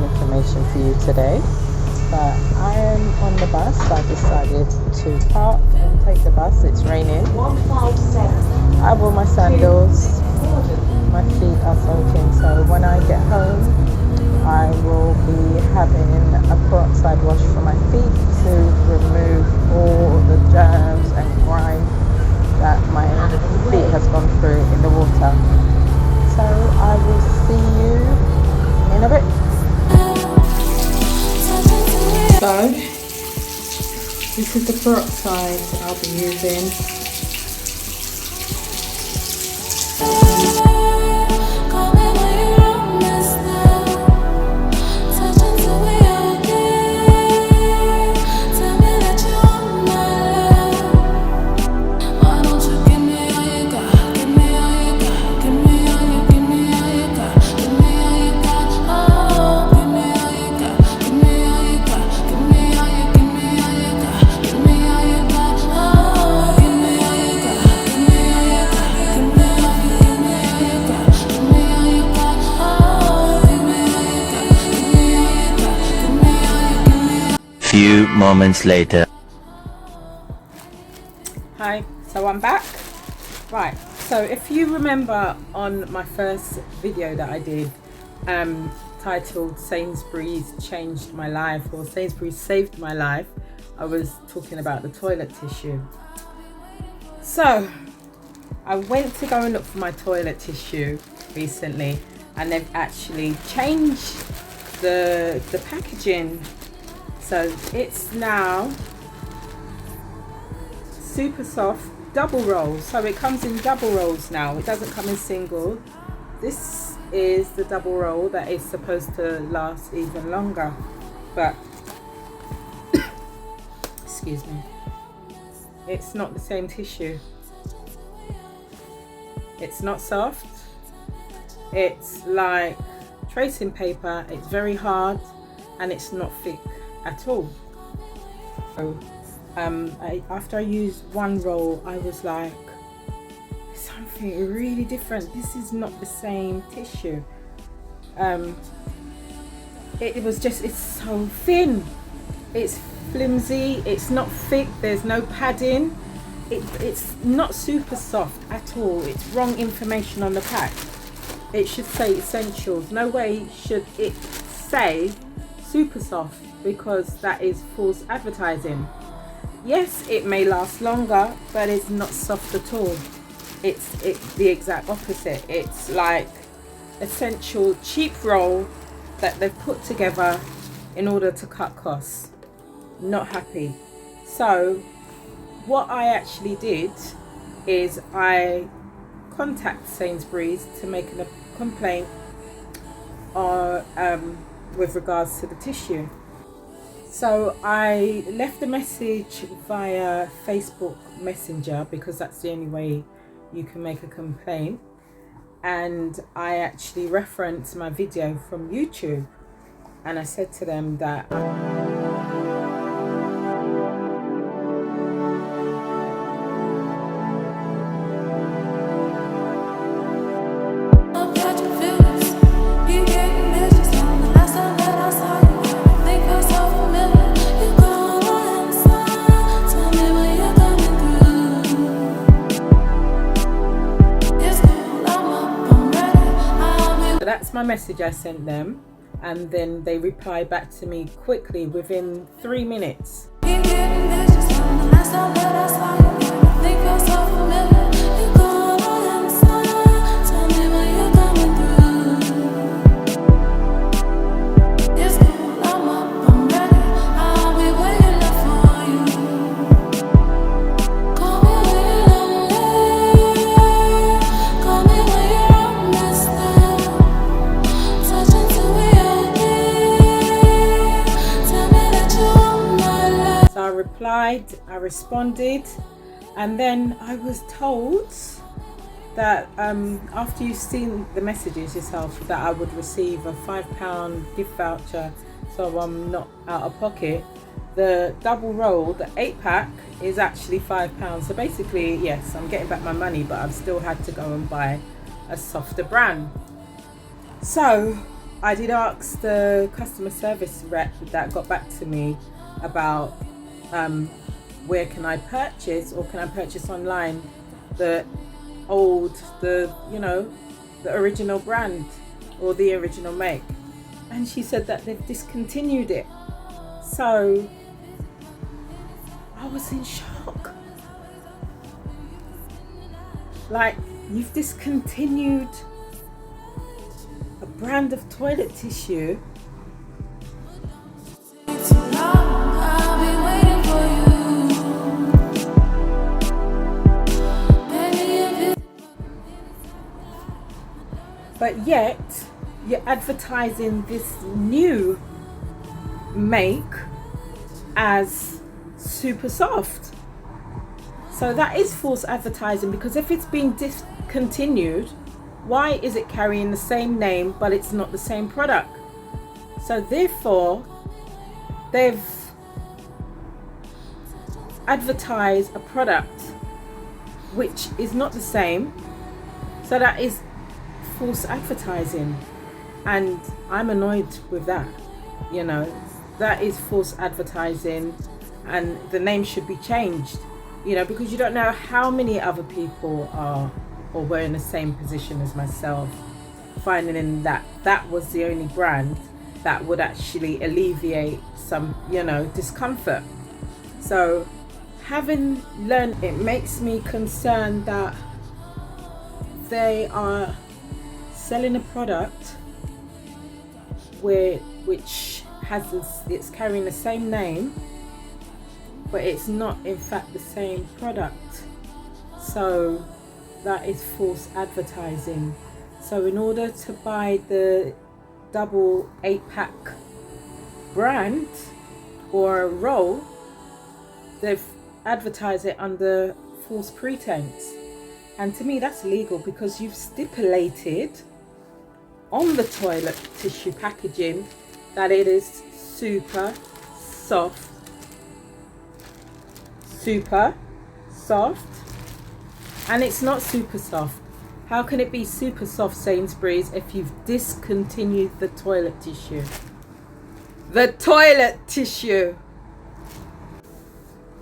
information for you today. But I am on the bus. I decided to park and take the bus. It's raining. 157. I wore my sandals. My feet are soaking, so when I get home I will be having a peroxide wash for my feet to remove all the germs and grime that my feet has gone through in the water. So I will see you in a bit. So this is the peroxide I'll be using. Few moments later. Hi, so I'm back. Right, so if you remember on my first video that I did titled Sainsbury's changed my life, or Sainsbury's saved my life, I was talking about the toilet tissue. So I went to go and look for my toilet tissue recently, and they've actually changed the packaging. So it's now super soft double rolls. So it comes in double rolls now. It doesn't come in single. This is the double roll that is supposed to last even longer. But excuse me, it's not the same tissue. It's not soft. It's like tracing paper. It's very hard and it's not thick at all. So after I used one roll, I was like, something really different. This is not the same tissue. It was just, it's so thin, it's flimsy, it's not thick, there's no padding, it's not super soft at all. It's wrong information on the pack. It should say essentials. No way should it say super soft, because that is false advertising. Yes, it may last longer, but it's not soft at all. It's the exact opposite. It's like essential cheap roll that they've put together in order to cut costs. Not happy. So what I actually did is I contacted Sainsbury's to make a complaint with regards to the tissue. So I left a message via Facebook Messenger, because that's the only way you can make a complaint, and I actually referenced my video from YouTube, and I said to them that that's my message I sent them, and then they replied back to me quickly within 3 minutes. I responded, and then I was told that after you've seen the messages yourself, that I would receive a £5 gift voucher, so I'm not out of pocket. The double roll, the 8-pack, is actually £5. So basically, yes, I'm getting back my money, but I've still had to go and buy a softer brand. So I did ask the customer service rep that got back to me about where can I purchase, or can I purchase online the original brand or the original make, and she said that they've discontinued it. So I was in shock. Like, you've discontinued a brand of toilet tissue. But yet you're advertising this new make as super soft. So that is false advertising, because if it's been discontinued, why is it carrying the same name but it's not the same product? So therefore they've advertised a product which is not the same. So that is false advertising, and I'm annoyed with that. That is false advertising, and the name should be changed, because you don't know how many other people are or were in the same position as myself, finding that was the only brand that would actually alleviate some discomfort. So having learned, it makes me concerned that they are selling a product which it's carrying the same name, but it's not in fact the same product. So that is false advertising. So in order to buy the double 8-pack brand or a roll, they've advertised it under false pretense. And to me, that's illegal, because you've stipulated on the toilet tissue packaging that it is super soft, and it's not super soft. How can it be super soft, Sainsbury's, if you've discontinued the toilet tissue? The toilet tissue.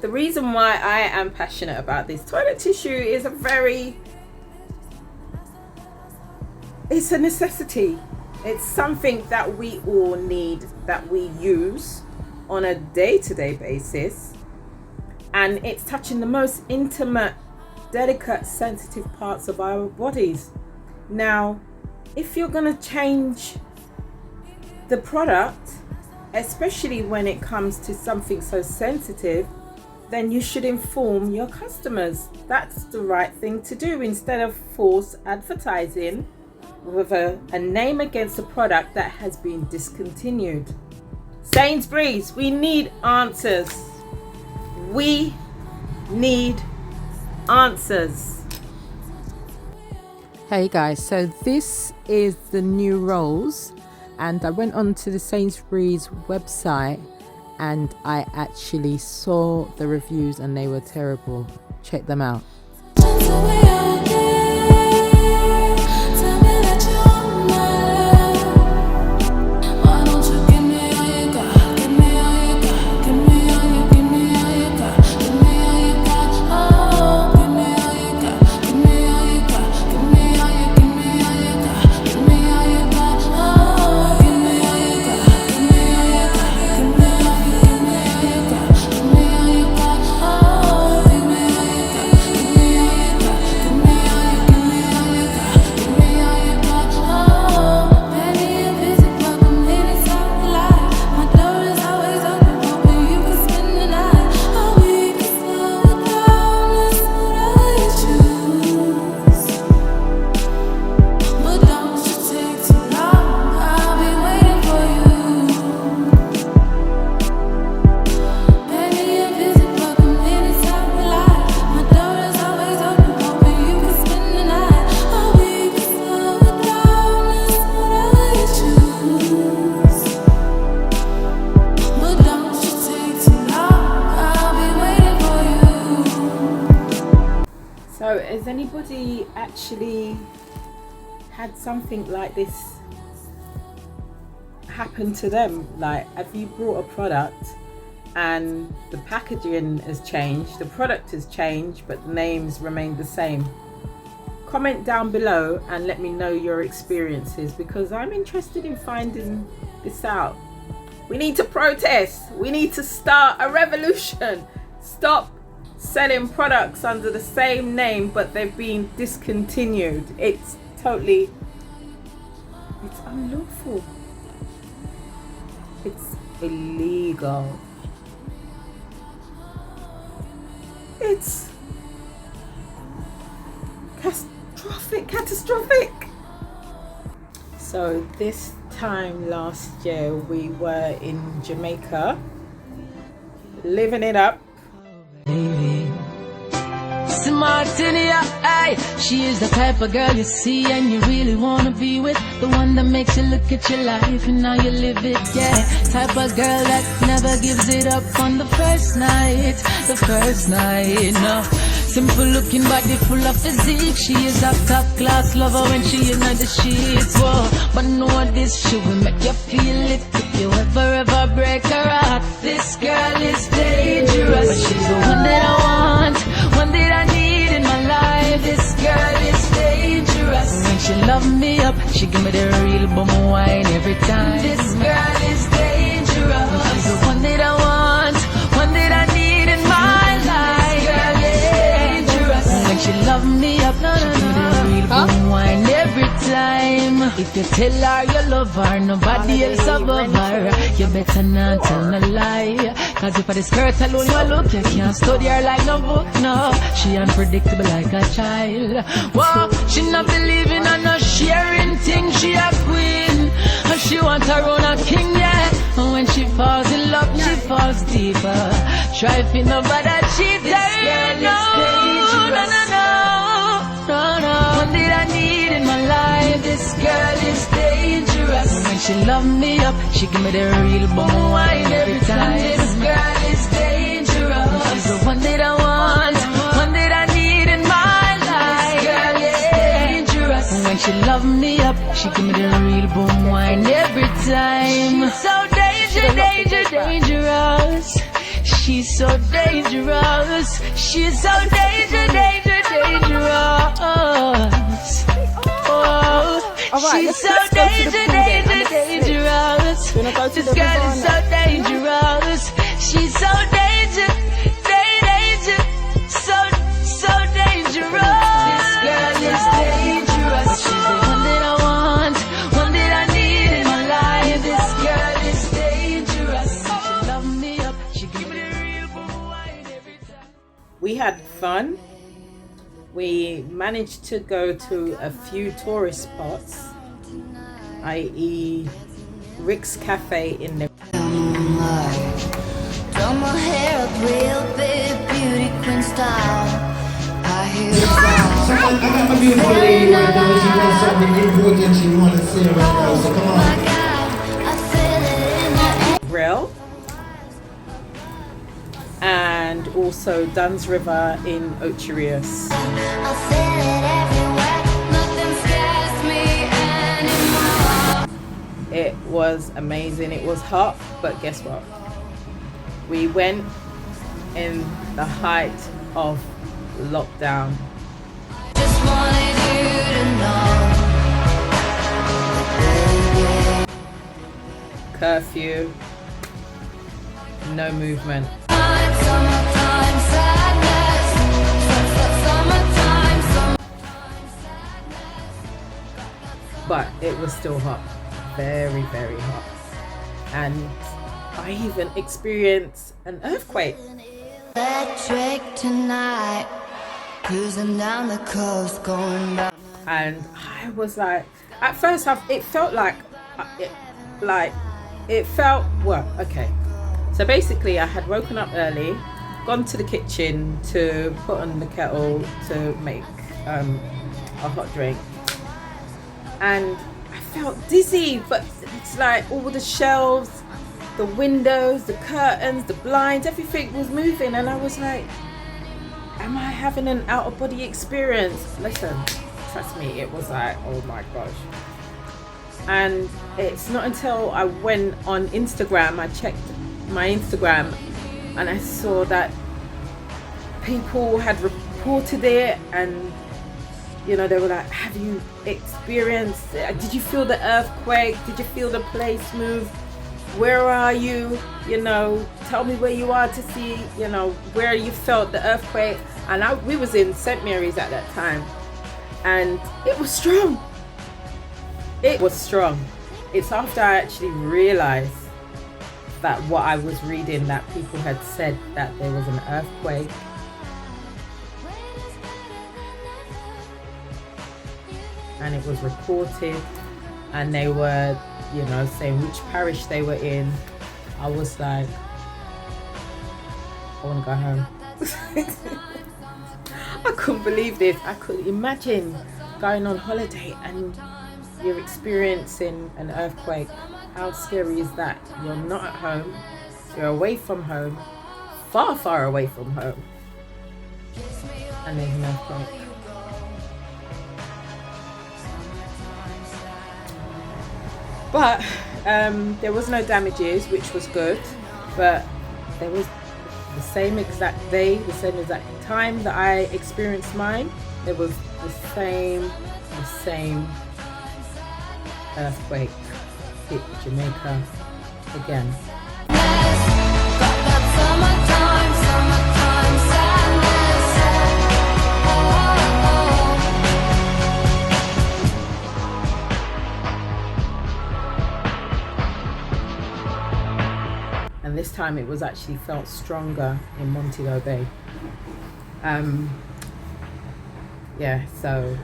The reason why I am passionate about this toilet tissue is it's a necessity. It's something that we all need, that we use on a day-to-day basis, and it's touching the most intimate, delicate, sensitive parts of our bodies. Now, if you're going to change the product, especially when it comes to something so sensitive, then you should inform your customers. That's the right thing to do, instead of false advertising with a name against a product that has been discontinued. Sainsbury's, we need answers. We need answers. Hey guys, so this is the new rolls, and I went onto the Sainsbury's website and I actually saw the reviews and they were terrible. Check them out. So has anybody actually had something like this happened to them? Like, have you brought a product and the packaging has changed, the product has changed, but the names remain the same? Comment down below and let me know your experiences, because I'm interested in finding this out. We need to protest. We need to start a revolution. Stop selling products under the same name but they've been discontinued. It's unlawful. It's illegal. It's catastrophic. So this time last year we were in Jamaica, living it up. Martinia, ay, she is the type of girl you see and you really wanna be with, the one that makes you look at your life and now you live it, yeah. Type of girl that never gives it up on the first night, no. Simple looking body full of physique, she is a top class lover when she in the sheets, whoa. But know this, she will make you feel it if you ever break her heart. This girl is dangerous, but she's the one that I want, one that I need in my life. This girl is dangerous. When she love me up, she give me the real bum wine every time. This girl is dangerous. She's the one that I want, one that I need in my life. This girl is dangerous. When she love me up, she give me the real bum wine every time. If you tell her you love her, nobody else above her, you better not tell no lie. Cause if for the skirt alone you look, you can't study her like no book, no. She unpredictable like a child. Whoa, she not believing and not sharing things, she a queen. And she want her own a king, yeah. And when she falls in love, she falls deeper. Try to nobody cheat her, no. One that I need in my life. This girl is dangerous. And when she love me up, she give me the real bum wine every time. This girl is dangerous. She's the one that I want, one that I need in my life. This girl is dangerous. And when she love me up, she give me the real bum wine every time. She's so dangerous. She's so dangerous. She's so dangerous. Oh, she's so dangerous. This girl is so dangerous. She's so dangerous. So dangerous. This girl is dangerous. She's the one that I want, one that I need in my life. This girl is dangerous. She love me up. She give me the real wine every time. We had fun. We managed to go to a few tourist spots, i.e. Rick's Cafe in the Done my hair up real big, beauty queen style. I hear it A beautiful lady right now. She wants something important she wants to say right now. So come on. I feel it in the air. grill, and also Dunn's River in Ocherius. I feel it everywhere. Nothing scares me anymore. It was amazing. It was hot, but guess what? We went in the height of lockdown. Just wanted you to know. Curfew, no movement. Summertime sadness. Summertime. But it was still hot, very, very hot. And I even experienced an earthquake. Electric tonight. Cruising down the coast, going back. And I was like, at first it felt like, okay. So basically I had woken up early, gone to the kitchen to put on the kettle to make a hot drink. And I felt dizzy, but it's like all the shelves, the windows, the curtains, the blinds, everything was moving. And I was like, am I having an out-of-body experience? Listen, trust me, it was like, oh my gosh. And it's not until I went on Instagram, I checked my Instagram, and I saw that people had reported it, and you know, they were like, have you experienced it? Did you feel the earthquake? Did you feel the place move? Where are you? You know, tell me where you are to see, you know, where you felt the earthquake. And we was in St. Mary's at that time, and it was strong. It was strong. It's after I actually realized that what I was reading, that people had said that there was an earthquake. And it was reported, and they were, you know, saying which parish they were in. I was like, I want to go home. I couldn't believe this. I couldn't imagine going on holiday and you're experiencing an earthquake. How scary is that? You're not at home, you're away from home, far, far away from home, and there's an earthquake. But there was no damages, which was good. But there was the same exact day, the same exact time that I experienced mine. There was the same earthquake hit Jamaica again. And this time it was actually felt stronger in Montego Bay. Yeah, so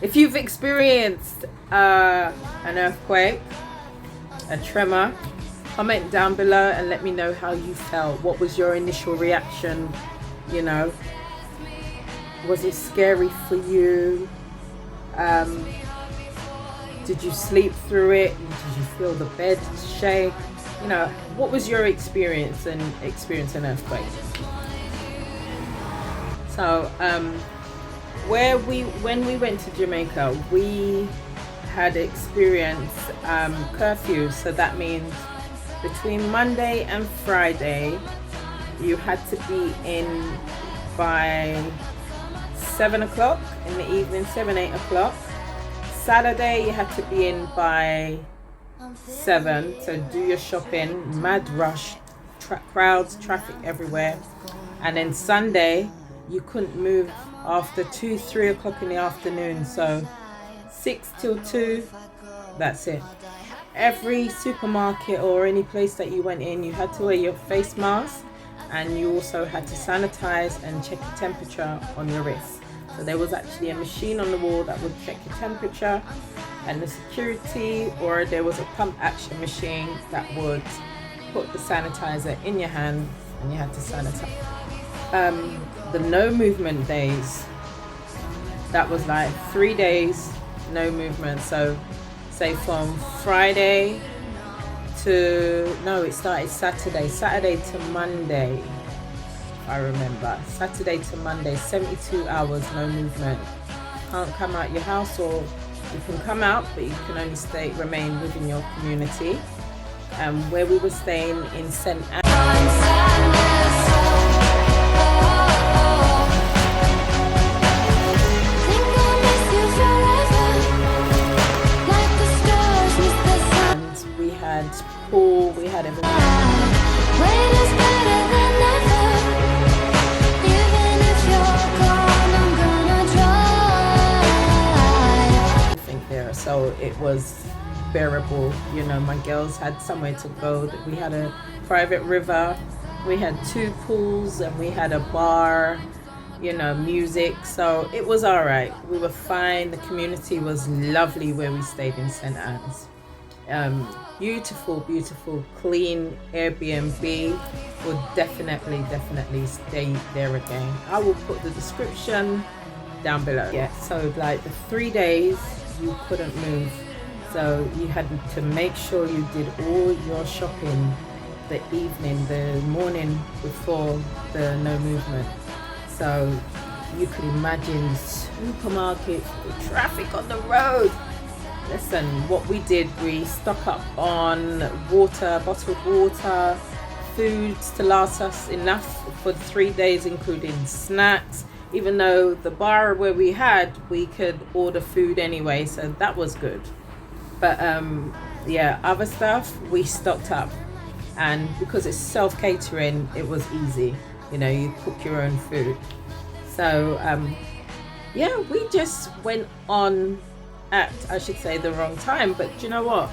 if you've experienced an earthquake, a tremor, comment down below and let me know how you felt. What was your initial reaction? You know, was it scary for you? Did you sleep through it? Did you feel the bed shake? You know, what was your experience and experience an earthquake? So, when we went to Jamaica, we had experienced curfew. So that means between Monday and Friday, you had to be in by 7 o'clock in the evening, 8 o'clock. Saturday, you had to be in by 7, so do your shopping, mad rush, crowds, traffic everywhere. And then Sunday, you couldn't move after 2-3 o'clock in the afternoon, so 6 till 2, that's it. Every supermarket or any place that you went in, you had to wear your face mask, and you also had to sanitize and check your temperature on your wrist. So there was actually a machine on the wall that would check your temperature, and the security, or there was a pump action machine that would put the sanitizer in your hand and you had to sanitize. The no movement days, that was like 3 days no movement. So say from Friday to, no, it started Saturday to Monday, I remember. Saturday to Monday, 72 hours no movement. Can't come out your house, or you can come out, but you can only remain within your community. Where we were staying in St. And we had pool, we had everything. There, so it was bearable. You know, my girls had somewhere to go. We had a private river, we had 2 pools, and we had a bar, you know, music, so it was all right. We were fine. The community was lovely where we stayed in St. Anne's. Beautiful, clean Airbnb. Would definitely stay there again. I will put the description down below. Yeah, so like the 3 days you couldn't move, so you had to make sure you did all your shopping the morning before the no movement. So you could imagine supermarkets, the traffic on the road. listen, what we did, we stock up on water, bottled water, foods to last us enough for 3 days, including snacks. Even though the bar where we could order food anyway, so that was good. But yeah, other stuff we stocked up, and because it's self-catering, it was easy. You know, you cook your own food. So yeah, we just went on at, I should say, the wrong time, but do you know what,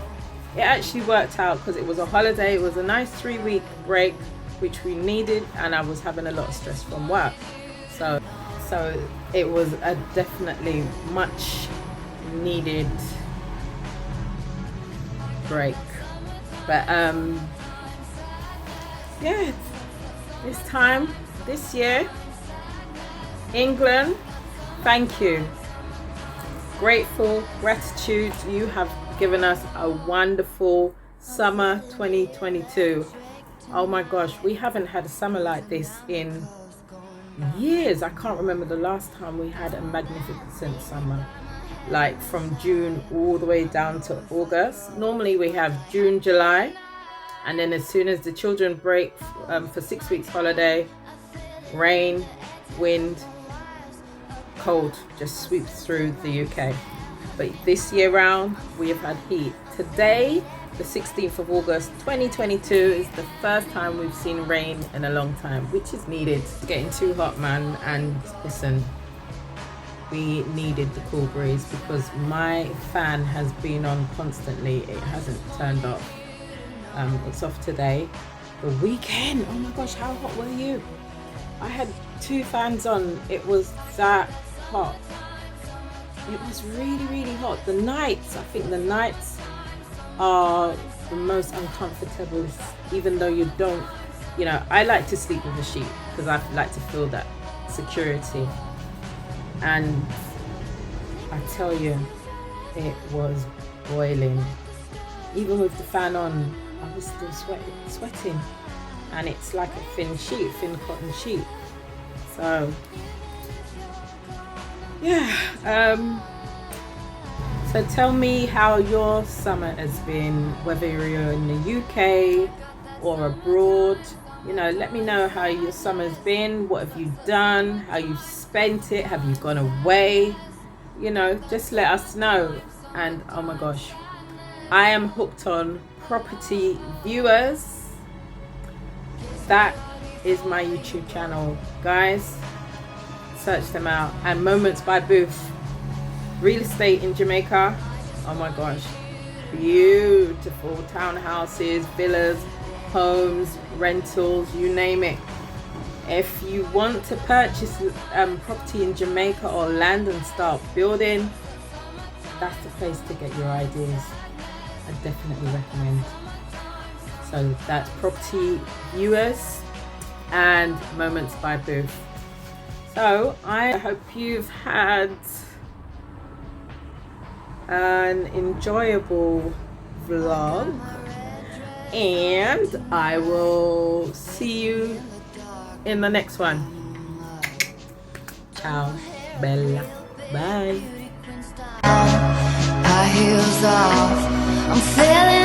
it actually worked out because it was a holiday. It was a nice 3-week break which we needed, and I was having a lot of stress from work, so it was a definitely much needed break. But yeah, this year, England, thank you, grateful, gratitude. You have given us a wonderful summer 2022. Oh my gosh, we haven't had a summer like this in years. I can't remember the last time we had a magnificent summer, like from June all the way down to August. Normally we have June, July, and then as soon as the children break for 6 weeks holiday, rain, wind, cold just sweeps through the UK. But this year round we have had heat. Today, the 16th of August 2022, is the first time we've seen rain in a long time, which is needed. It's getting too hot, man, and listen, we needed the cool breeze because my fan has been on constantly. It hasn't turned off. It's off today. The weekend, oh my gosh, how hot were you? I had 2 fans on. It was that hot. It was really, really hot. The nights, I think the nights are the most uncomfortable, even though you don't, you know, I like to sleep with a sheet because I like to feel that security. And I tell you, it was boiling. Even with the fan on, I was still sweating. And it's like a thin cotton sheet. So yeah, so tell me how your summer has been, whether you're in the UK or abroad. You know, let me know how your summer's been. What have you done? How you spent it? Have you gone away? You know, just let us know. And oh my gosh, I am hooked on property viewers. That is my YouTube channel, guys. Search them out. And Moments by Booth, real estate in Jamaica. Oh my gosh, beautiful townhouses, villas, homes, rentals, you name it. If you want to purchase property in Jamaica or land and start building, that's the place to get your ideas. I definitely recommend. So that's Property Viewers and Moments by Booth. So I hope you've had an enjoyable vlog, and I will see you in the next one. Ciao, Bella. Bye. High heels off, I'm feeling